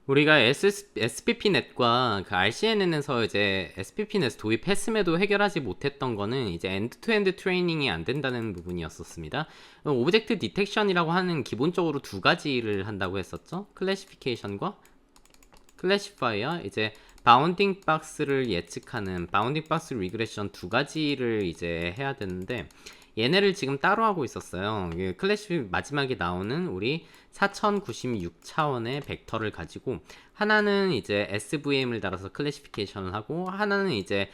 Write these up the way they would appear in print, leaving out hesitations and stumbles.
우리가 SPP넷과 그 RCNN에서 이제 SPP넷 도입했음에도 해결하지 못했던 거는 이제 엔드-투-엔드 트레이닝이 안 된다는 부분이었었습니다. 오브젝트 디텍션이라고 하는 기본적으로 두 가지를 한다고 했었죠. 클래시피케이션과 클래시파이어, 이제 바운딩 박스를 예측하는 바운딩 박스 리그레션 두 가지를 이제 해야 되는데 얘네를 지금 따로 하고 있었어요. 클래시 마지막에 나오는 우리 4096차원의 벡터를 가지고 하나는 이제 SVM을 달아서 클래시피케이션을 하고 하나는 이제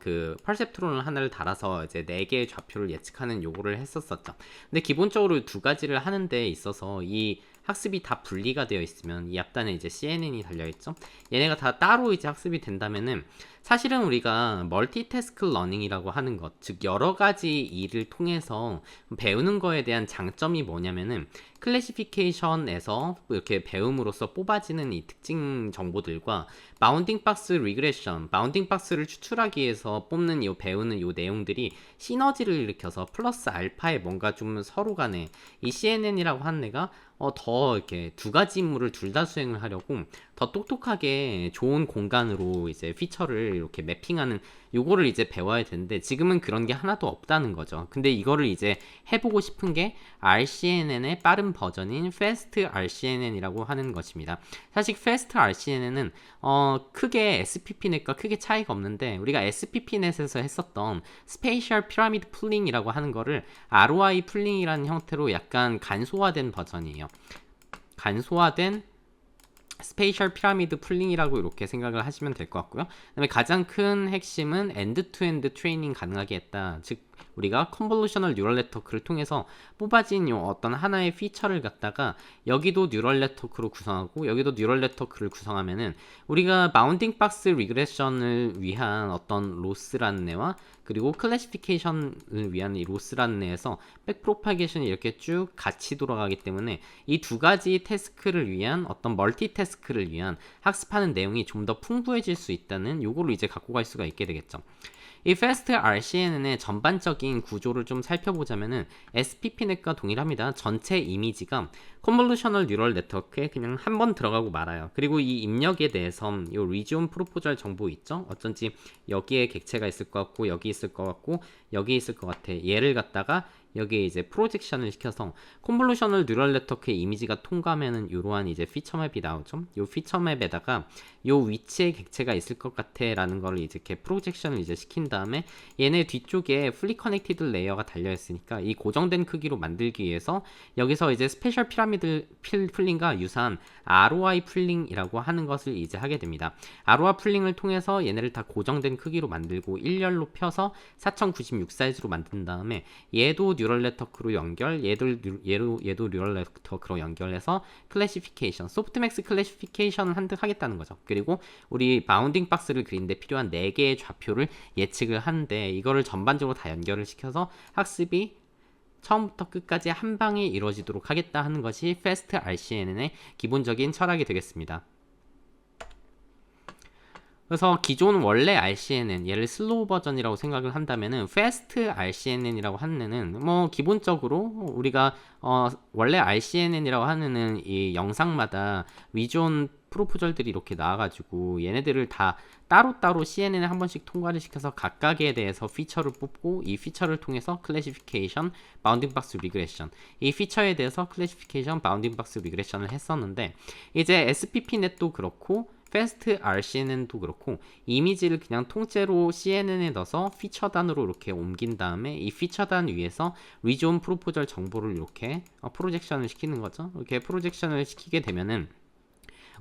그 퍼셉트론을 하나를 달아서 이제 4개의 좌표를 예측하는 요거를 했었었죠. 근데 기본적으로 두 가지를 하는 데 있어서 이 학습이 다 분리가 되어 있으면 이 앞단에 이제 CNN이 달려있죠. 얘네가 다 따로 이제 학습이 된다면은 사실은 우리가 멀티태스크 러닝이라고 하는 것, 즉 여러 가지 일을 통해서 배우는 거에 대한 장점이 뭐냐면은 클래시피케이션에서 이렇게 배움으로써 뽑아지는 이 특징 정보들과 바운딩 박스 리그레션, 바운딩 박스를 추출하기 위해서 뽑는 요 배우는 요 내용들이 시너지를 일으켜서 플러스 알파에 뭔가 좀 서로 간에 이 CNN이라고 하는 애가 더 이렇게 두 가지 임무를 둘 다 수행을 하려고 더 똑똑하게 좋은 공간으로 이제 피처를 이렇게 매핑하는 요거를 이제 배워야 되는데 지금은 그런 게 하나도 없다는 거죠. 근데 이거를 이제 해보고 싶은 게 RCNN의 빠른 버전인 Fast RCNN이라고 하는 것입니다. 사실 Fast RCNN은 크게 SPP넷과 크게 차이가 없는데 우리가 SPP넷에서 했었던 스페이셜 피라미드 풀링이라고 하는 거를 ROI 풀링이라는 형태로 약간 간소화된 버전이에요. 간소화된 스페이셜 피라미드 풀링이라고 이렇게 생각을 하시면 될 것 같고요. 그다음에 가장 큰 핵심은 엔드-투-엔드 트레이닝 가능하게 했다. 즉 우리가 컨볼루셔널 뉴럴 네트워크를 통해서 뽑아진 요 어떤 하나의 피처를 갖다가 여기도 뉴럴 네트워크로 구성하고 여기도 뉴럴 네트워크를 구성하면은 우리가 바운딩 박스 리그레션을 위한 어떤 로스라는 애와 그리고 클래시피케이션을 위한 이 로스라는 애에서 백프로파게이션이 이렇게 쭉 같이 돌아가기 때문에 이 두 가지 태스크를 위한 어떤 멀티 태스크를 위한 학습하는 내용이 좀 더 풍부해질 수 있다는 요거를 이제 갖고 갈 수가 있게 되겠죠. 이 Fast RCNN의 전반적인 구조를 좀 살펴보자면은 SPP넷과 동일합니다. 전체 이미지가 컨볼루셔널 뉴럴 네트워크에 그냥 한 번 들어가고 말아요. 그리고 이 입력에 대해서 이 리지온 프로포절 정보 있죠? 어쩐지 여기에 객체가 있을 것 같고 여기 있을 것 같고 여기 있을 것 같아. 얘를 갖다가 여기에 이제 프로젝션을 시켜서 컨볼루셔널 뉴럴 네트워크의 이미지가 통과하면은 이러한 이제 피처맵이 나오죠. 이 피처맵에다가 요 위치에 객체가 있을 것 같아 라는 거를 이제 이렇게 프로젝션을 이제 시킨 다음에 얘네 뒤쪽에 풀리 커넥티드 레이어가 달려 있으니까 이 고정된 크기로 만들기 위해서 여기서 이제 스페셜 피라미드 풀링과 유사한 ROI 풀링이라고 하는 것을 이제 하게 됩니다. ROI 풀링을 통해서 얘네를 다 고정된 크기로 만들고 일렬로 펴서 4096 사이즈로 만든 다음에 얘도 뉴럴 네트워크로 연결, 얘도 뉴럴 네트워크로 연결해서 클래시피케이션, 소프트맥스 클래시피케이션을 하겠다는 거죠. 그리고 우리 바운딩 박스를 그리는데 필요한 4개의 좌표를 예측을 하는데 이거를 전반적으로 다 연결을 시켜서 학습이 처음부터 끝까지 한 방에 이루어지도록 하겠다 하는 것이 Fast RCNN의 기본적인 철학이 되겠습니다. 그래서 기존 원래 RCNN, 얘를 슬로우 버전이라고 생각을 한다면은 Fast RCNN이라고 하는 애는 뭐 기본적으로 우리가 원래 RCNN이라고 하는 애는 이 영상마다 위존 프로포절들이 이렇게 나와가지고 얘네들을 다 따로따로 CNN에 한 번씩 통과를 시켜서 각각에 대해서 피처를 뽑고 이 피처를 통해서 클래시피케이션, 바운딩 박스 리그레션, 이 피처에 대해서 클래시피케이션, 바운딩 박스 리그레션을 했었는데 이제 SPP넷도 그렇고 Fast RCNN도 그렇고 이미지를 그냥 통째로 CNN에 넣어서 피처단으로 이렇게 옮긴 다음에 이 피처단 위에서 리존 프로포절 정보를 이렇게 프로젝션을 시키는 거죠. 이렇게 프로젝션을 시키게 되면은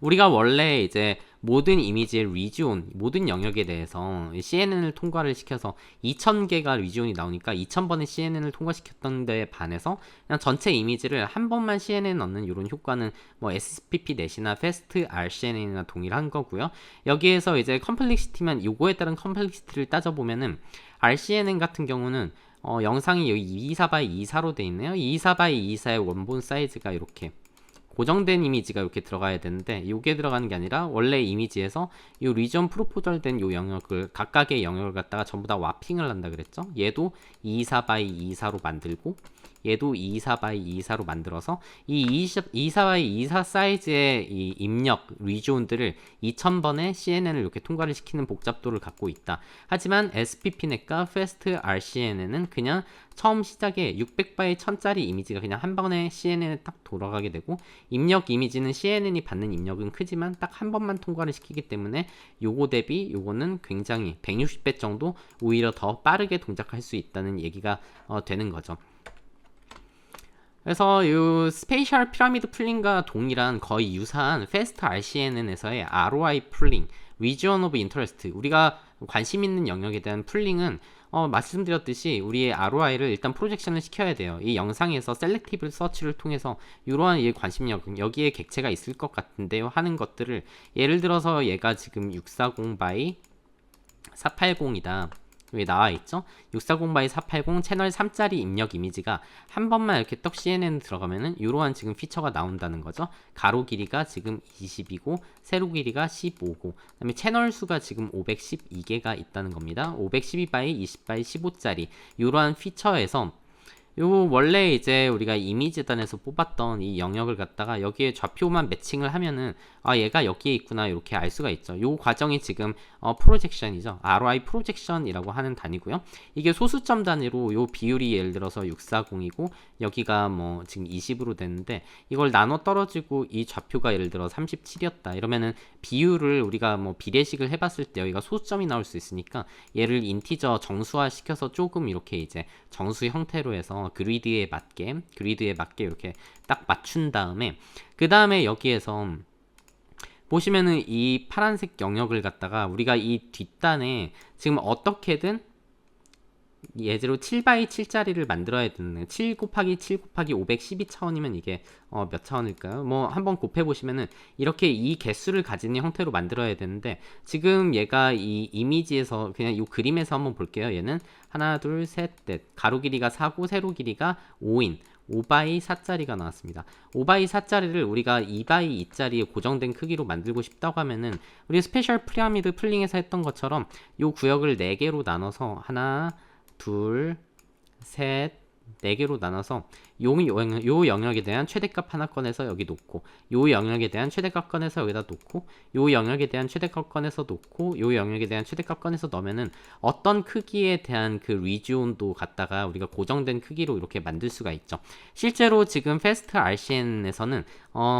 우리가 원래 이제 모든 이미지의 리지온, 모든 영역에 대해서 CNN을 통과를 시켜서 2000개가 리지온이 나오니까 2000번의 CNN을 통과시켰던 데에 반해서 그냥 전체 이미지를 한 번만 CNN에 넣는 이런 효과는 뭐 SPP넷이나 Fast RCNN이나 동일한 거고요. 여기에서 이제 컴플렉시티만 요거에 따른 컴플렉시티를 따져보면은 RCNN 같은 경우는 영상이 여기 224x24로 돼 있네요. 224x24의 원본 사이즈가 이렇게 고정된 이미지가 이렇게 들어가야 되는데 이게 들어가는 게 아니라 원래 이미지에서 이 리전 프로포절된 요 영역을 각각의 영역을 갖다가 전부 다 와핑을 한다 그랬죠. 얘도 24x24로 만들고 얘도 224x224로 만들어서 이 224x224 사이즈의 이 입력 리존들을 2000번의 CNN을 이렇게 통과를 시키는 복잡도를 갖고 있다. 하지만 SPP넷과 Fast RCNN은 그냥 처음 시작에 600바이 1000짜리 이미지가 그냥 한 번에 CNN에 딱 돌아가게 되고, 입력 이미지는 CNN이 받는 입력은 크지만 딱 한 번만 통과를 시키기 때문에 요거 대비 요거는 굉장히 160배 정도 오히려 더 빠르게 동작할 수 있다는 얘기가 되는 거죠. 그래서 이 스페이셜 피라미드 풀링과 동일한 거의 유사한 Fast RCNN에서의 ROI 풀링, Region of Interest, 우리가 관심 있는 영역에 대한 풀링은 말씀드렸듯이 우리의 ROI를 일단 프로젝션을 시켜야 돼요. 이 영상에서 셀렉티브 서치를 통해서 이러한 이 관심력, 여기에 객체가 있을 것 같은데요 하는 것들을, 예를 들어서 얘가 지금 640 by 480이다. 여기 나와있죠? 640 by 480 채널 3짜리 입력 이미지가 한 번만 이렇게 떡 CNN 들어가면은 이러한 지금 피처가 나온다는 거죠. 가로 길이가 지금 20이고 세로 길이가 15고, 그 다음에 채널 수가 지금 512개가 있다는 겁니다. 512 by 20 by 15짜리 이러한 피처에서 요 원래 이제 우리가 이미지단에서 뽑았던 이 영역을 갖다가 여기에 좌표만 매칭을 하면은 얘가 여기에 있구나 이렇게 알 수가 있죠. 요 과정이 지금 프로젝션이죠. ROI 프로젝션이라고 하는 단위고요. 이게 소수점 단위로 요 비율이 예를 들어서 640이고 여기가 뭐 지금 20으로 됐는데, 이걸 나눠 떨어지고 이 좌표가 예를 들어 37이었다 이러면은 비율을 우리가 뭐 비례식을 해봤을 때 여기가 소수점이 나올 수 있으니까 얘를 인티저 정수화 시켜서 조금 이렇게 이제 정수 형태로 해서 그리드에 맞게 이렇게 딱 맞춘 다음에, 그 다음에 여기에서 보시면은 이 파란색 영역을 갖다가 우리가 이 뒷단에 지금 어떻게든 예제로 7x7짜리를 만들어야 되는, 7 곱하기 7 곱하기 512차원이면 이게 몇 차원일까요? 뭐 한번 곱해보시면은 이렇게 이 개수를 가지는 형태로 만들어야 되는데, 지금 얘가 이 이미지에서 그냥 이 그림에서 한번 볼게요. 얘는 하나 둘 셋 넷, 가로 길이가 4고 세로 길이가 5인 5x4짜리가 나왔습니다. 5x4짜리를 우리가 2x2짜리의 고정된 크기로 만들고 싶다고 하면은 우리 스페셜 피라미드 풀링에서 했던 것처럼 이 구역을 4개로 나눠서 하나 둘, 셋, 4개로 나눠서 요 영역에 대한 최대값 하나 꺼내서 여기 놓고, 요 영역에 대한 최대값 꺼내서 여기다 놓고, 요 영역에 대한 최대값 꺼내서 놓고, 요 영역에 대한 최대값 꺼내서 넣으면은 어떤 크기에 대한 그 리지온도 갖다가 우리가 고정된 크기로 이렇게 만들 수가 있죠. 실제로 지금 Fast RCN에서는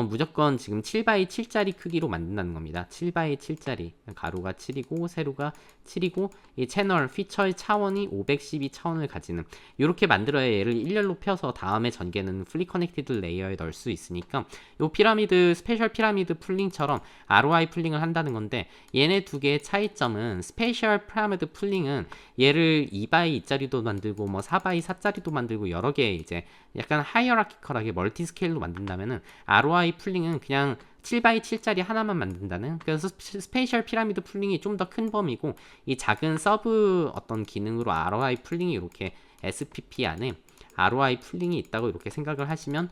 무조건 지금 7x7짜리 크기로 만든다는 겁니다. 7x7짜리, 가로가 7이고 세로가 7이고 이 채널 피처의 차원이 512차원을 가지는, 이렇게 만들어야 얘를 일렬로 펴서 다음에 전개는 풀리 커넥티드 레이어에 넣을 수 있으니까 요 피라미드, 스페셜 피라미드 풀링처럼 ROI 풀링을 한다는 건데, 얘네 두 개의 차이점은 스페셜 피라미드 풀링은 얘를 2x2짜리도 만들고 뭐 4x4짜리도 만들고 여러 개 이제 약간 하이어라키컬하게 멀티 스케일로 만든다면은, ROI 풀링은 그냥 7x7짜리 하나만 만든다는, 그래서 스페셜 피라미드 풀링이 좀 더 큰 범위고, 이 작은 서브 어떤 기능으로 ROI 풀링이 이렇게 SPP 안에 ROI 풀링이 있다고 이렇게 생각을 하시면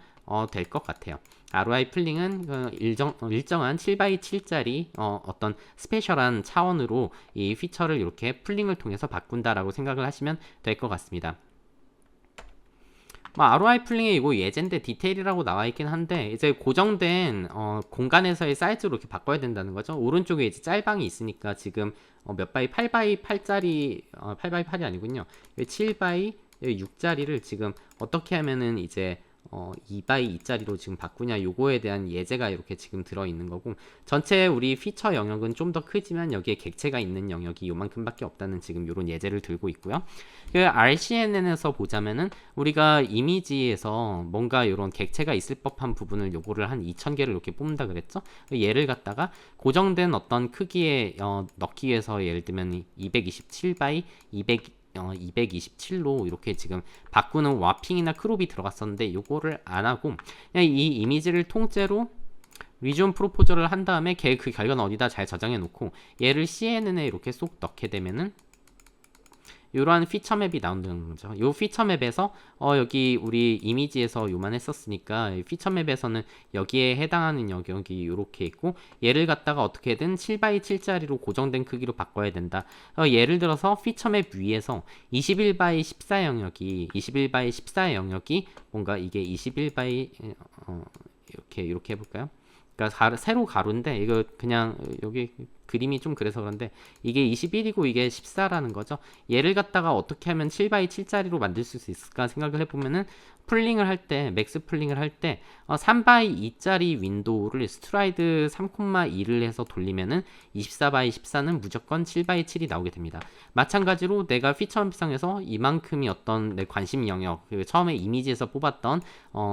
될 것 같아요. ROI 풀링은 일정한 7x7짜리 어떤 스페셜한 차원으로 이 피처를 이렇게 풀링을 통해서 바꾼다라고 생각을 하시면 될 것 같습니다. ROI 풀링에 이거 예제인데 디테일이라고 나와 있긴 한데, 이제 고정된 공간에서의 사이즈로 이렇게 바꿔야 된다는 거죠. 오른쪽에 이제 짤방이 있으니까 지금 몇 바이 8x8짜리 8x8이 아니군요. 7x 6짜리를 지금 어떻게 하면은 이제 2x2짜리로 지금 바꾸냐, 요거에 대한 예제가 이렇게 지금 들어있는 거고, 전체 우리 피처 영역은 좀 더 크지만 여기에 객체가 있는 영역이 요만큼밖에 없다는 지금 요런 예제를 들고 있고요. 그 RCNN에서 보자면은 우리가 이미지에서 뭔가 요런 객체가 있을 법한 부분을 요거를 한 2000개를 이렇게 뽑는다 그랬죠. 얘를 갖다가 고정된 어떤 크기에 넣기 위해서 예를 들면 227x 227로 이렇게 지금 바꾸는 와핑이나 크롭이 들어갔었는데, 요거를 안 하고 그냥 이 이미지를 통째로 리전 프로포저를 한 다음에 걔 그 결과는 어디다 잘 저장해 놓고 얘를 CNN에 이렇게 쏙 넣게 되면은 이러한 피처 맵이 나온다는 거죠. 이 피처 맵에서 여기 우리 이미지에서 요만 했었으니까 이 피처 맵에서는 여기에 해당하는 영역이 이렇게 있고 얘를 갖다가 어떻게든 7x7짜리로 고정된 크기로 바꿔야 된다. 예를 들어서 피처 맵 위에서 21x14 영역이 뭔가 이게 21x 이렇게 해볼까요? 그러니까 세로 가로인데 이거 그냥 여기 그림이 좀 그래서 그런데 이게 21이고 이게 14라는 거죠. 얘를 갖다가 어떻게 하면 7x7짜리로 만들 수 있을까 생각을 해보면은 풀링을 할 때, 맥스 풀링을 할 때 3x2짜리 윈도우를 스트라이드 3,2를 해서 돌리면은 24x14는 무조건 7x7이 나오게 됩니다. 마찬가지로 내가 피처 맵상에서 이만큼이 어떤 내 관심 영역, 처음에 이미지에서 뽑았던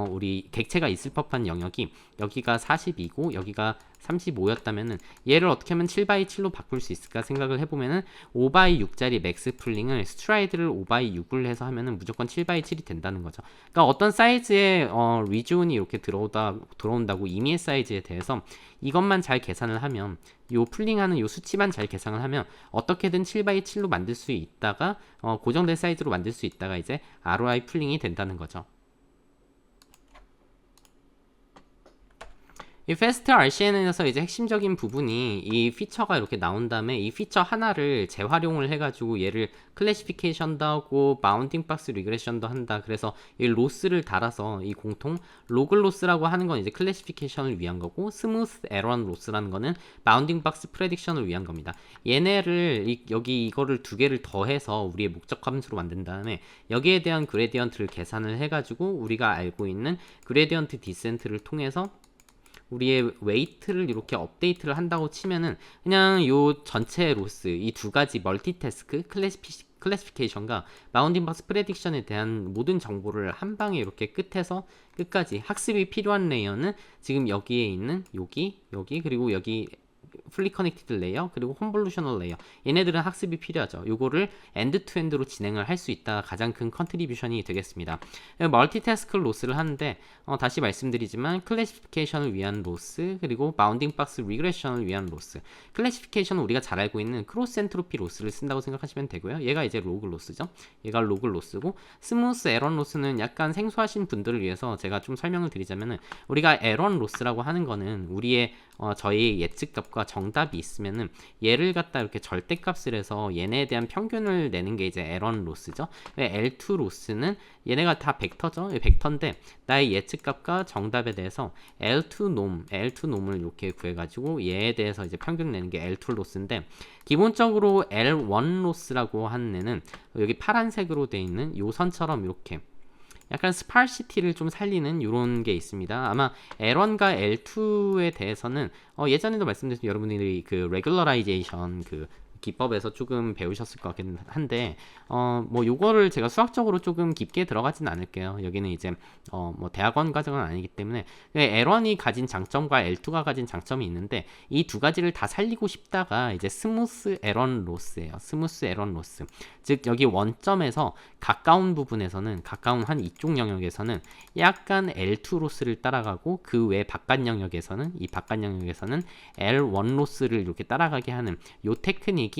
우리 객체가 있을 법한 영역이 여기가 42고 여기가 35였다면은 얘를 어떻게 하면 7x7로 바꿀 수 있을까 생각을 해보면은 5x6짜리 맥스 풀링을 스트라이드를 5x6을 해서 하면은 무조건 7x7이 된다는 거죠. 그러니까 어떤 사이즈의 리존이 이렇게 들어온다고 이미의 사이즈에 대해서 이것만 잘 계산을 하면 요 풀링하는 요 수치만 잘 계산을 하면 어떻게든 7x7로 만들 수 있다가 고정된 사이즈로 만들 수 있다가 이제 ROI 풀링이 된다는 거죠. 이 패스트 RCN에서 이제 핵심적인 부분이 이 피처가 이렇게 나온 다음에 이 피처 하나를 재활용을 해가지고 얘를 클래시피케이션도 하고 바운딩 박스 리그레션도 한다. 그래서 이 로스를 달아서 이 공통 로그 로스라고 하는 건 이제 클래시피케이션을 위한 거고 스무스 에런 로스라는 거는 바운딩 박스 프레딕션을 위한 겁니다. 얘네를 여기 이거를 두 개를 더해서 우리의 목적 함수로 만든 다음에 여기에 대한 그레디언트를 계산을 해가지고 우리가 알고 있는 그레디언트 디센트를 통해서 우리의 웨이트를 이렇게 업데이트를 한다고 치면은 그냥 요 전체 로스 이 두 가지 멀티태스크 클래시피케이션과 바운딩 박스 프레딕션에 대한 모든 정보를 한 방에 이렇게 끝에서 끝까지 학습이 필요한 레이어는 지금 여기에 있는 여기 그리고 여기 풀리 커넥티드 레이어 그리고 콘볼루셔널 레이어 얘네들은 학습이 필요하죠. 요거를 엔드 투 엔드로 진행을 할 수 있다 가장 큰 컨트리뷰션이 되겠습니다. 멀티태스크 로스를 하는데 다시 말씀드리지만 클래시피케이션을 위한 로스 그리고 바운딩 박스 리그레션을 위한 로스 클래시피케이션은 우리가 잘 알고 있는 크로스 엔트로피 로스를 쓴다고 생각하시면 되고요. 얘가 이제 로그 로스죠. 얘가 로그 로스고 스무스 에런 로스는 약간 생소하신 분들을 위해서 제가 좀 설명을 드리자면은 우리가 에런 로스라고 하는 거는 우리의 저희 예측값과 정답이 있으면은 얘를 갖다 이렇게 절대값을 해서 얘네에 대한 평균을 내는 게 이제 에런 로스죠. L2 로스는 얘네가 다 벡터죠. 벡터인데 나의 예측값과 정답에 대해서 L2 놈을 이렇게 구해가지고 얘에 대해서 이제 평균을 내는 게 L2 로스인데 기본적으로 L1 로스라고 하는 애는 여기 파란색으로 돼 있는 요 선처럼 이렇게 약간 스파시티를 좀 살리는 이런 게 있습니다. 아마 L1과 L2에 대해서는 예전에도 말씀드렸지만 여러분들이 그 레귤러라이제이션 그 기법에서 조금 배우셨을 것 같긴 한데 뭐 요거를 제가 수학적으로 조금 깊게 들어가진 않을게요. 여기는 이제 뭐 대학원 과정은 아니기 때문에 L1이 가진 장점과 L2가 가진 장점이 있는데 이 두 가지를 다 살리고 싶다가 이제 스무스 에런 로스예요. 스무스 에런 로스. 즉 여기 원점에서 가까운 부분에서는 가까운 한 이쪽 영역에서는 약간 L2 로스를 따라가고 그 외 바깥 영역에서는 이 바깥 영역에서는 L1 로스를 이렇게 따라가게 하는 요 테크닉이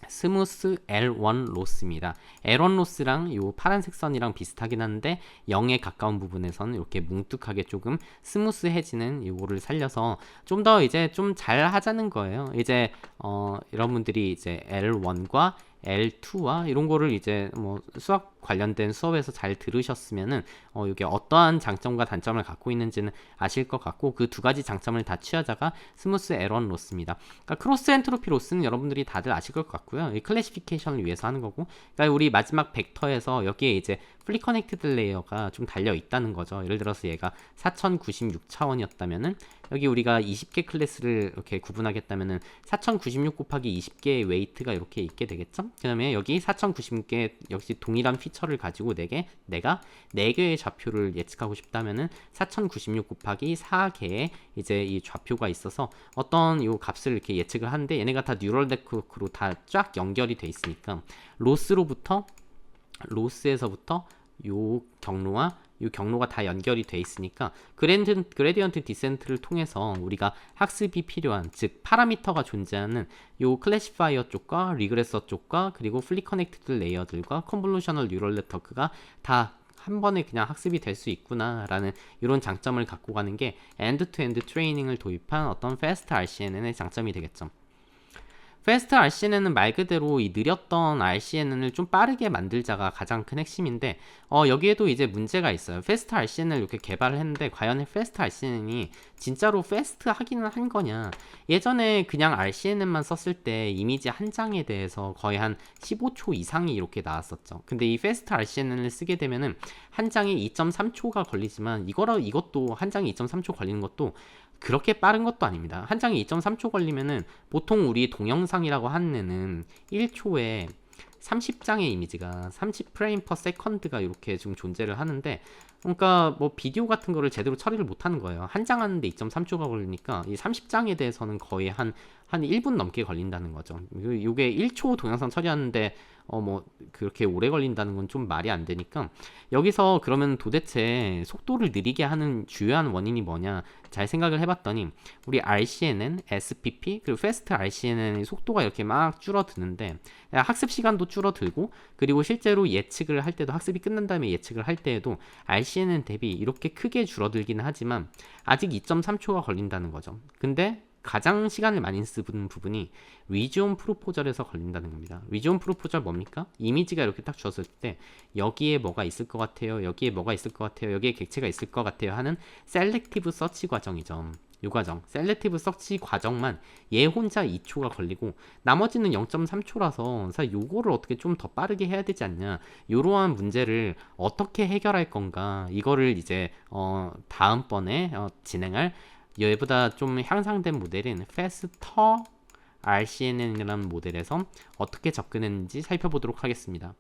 스무스 L1 로스입니다. L1 로스랑 요 파란색 선이랑 비슷하긴 한데 0에 가까운 부분에서는 이렇게 뭉툭하게 조금 스무스해지는 요거를 살려서 좀 더 이제 좀 잘 하자는 거예요. 이제 여러분들이 이제 L1과 L2와 이런 거를 이제 뭐 수학 관련된 수업에서 잘 들으셨으면은 이게 어떠한 장점과 단점을 갖고 있는지는 아실 것 같고 그 두 가지 장점을 다 취하자가 스무스 에런 로스입니다. 그러니까 크로스 엔트로피 로스는 여러분들이 다들 아실 것 같고요. 이 클래시피케이션을 위해서 하는 거고, 그러니까 우리 마지막 벡터에서 여기에 이제 플리 커넥티드 레이어가 좀 달려 있다는 거죠. 예를 들어서 얘가 4096 차원이었다면은 여기 우리가 20개 클래스를 이렇게 구분하겠다면은 4096 곱하기 20개의 웨이트가 이렇게 있게 되겠죠? 그 다음에 여기 4096개 역시 동일한 피처를 가지고 내가 4개의 좌표를 예측하고 싶다면은 4096 곱하기 4개의 이제 이 좌표가 있어서 어떤 이 값을 이렇게 예측을 하는데 얘네가 다 뉴럴 네트워크로 다 쫙 연결이 돼 있으니까 로스에서부터 요 경로와 이 경로가 다 연결이 돼 있으니까 그레디언트 디센트를 통해서 우리가 학습이 필요한, 즉 파라미터가 존재하는 요 클래시파이어 쪽과 리그레서 쪽과 그리고 풀리 커넥티드 레이어들과 컨볼루셔널 뉴럴 네트워크가 다 한 번에 그냥 학습이 될 수 있구나라는 이런 장점을 갖고 가는 게 엔드-투-엔드 트레이닝을 도입한 어떤 패스트 RCNN의 장점이 되겠죠. 패스트 RCNN은 말 그대로 이 느렸던 RCNN을 좀 빠르게 만들자가 가장 큰 핵심인데, 여기에도 이제 문제가 있어요. 패스트 RCNN을 이렇게 개발을 했는데 과연 패스트 RCNN이 진짜로 패스트 하기는 한 거냐. 예전에 그냥 RCNN만 썼을 때 이미지 한 장에 대해서 거의 한 15초 이상이 이렇게 나왔었죠. 근데 이 패스트 RCNN을 쓰게 되면은 한 장에 2.3초가 걸리지만 이것도 한 장에 2.3초 걸리는 것도 그렇게 빠른 것도 아닙니다. 한 장에 2.3초 걸리면은 보통 우리 동영상이라고 하는 애는 1초에 30장의 이미지가 30프레임 퍼 세컨드가 이렇게 지금 존재를 하는데, 그러니까 뭐 비디오 같은 거를 제대로 처리를 못 하는 거예요. 한 장 하는데 2.3초가 걸리니까 이 30장에 대해서는 거의 한 1분 넘게 걸린다는 거죠. 이게 1초 동영상 처리하는데 뭐 그렇게 오래 걸린다는 건 좀 말이 안 되니까, 여기서 그러면 도대체 속도를 느리게 하는 주요한 원인이 뭐냐 잘 생각을 해봤더니, 우리 RCNN, SPP 그리고 Fast RCNN의 속도가 이렇게 막 줄어드는데 학습 시간도 줄어들고, 그리고 실제로 예측을 할 때도, 학습이 끝난 다음에 예측을 할 때에도 RCNN 대비 이렇게 크게 줄어들기는 하지만 아직 2.3초가 걸린다는 거죠. 근데 가장 시간을 많이 쓰는 부분이 리지온 프로포절에서 걸린다는 겁니다. 리지온 프로포절 뭡니까? 이미지가 이렇게 딱 주었을 때 여기에 뭐가 있을 것 같아요, 여기에 뭐가 있을 것 같아요, 여기에 객체가 있을 것 같아요 하는 셀렉티브 서치 과정이죠. 이 과정, 셀렉티브 서치 과정만 얘 혼자 2초가 걸리고 나머지는 0.3초라서 사실 요거를 어떻게 좀 더 빠르게 해야 되지 않냐, 이러한 문제를 어떻게 해결할 건가, 이거를 이제 다음번에 진행할 얘보다 좀 향상된 모델인 Faster RCNN이라는 모델에서 어떻게 접근했는지 살펴보도록 하겠습니다.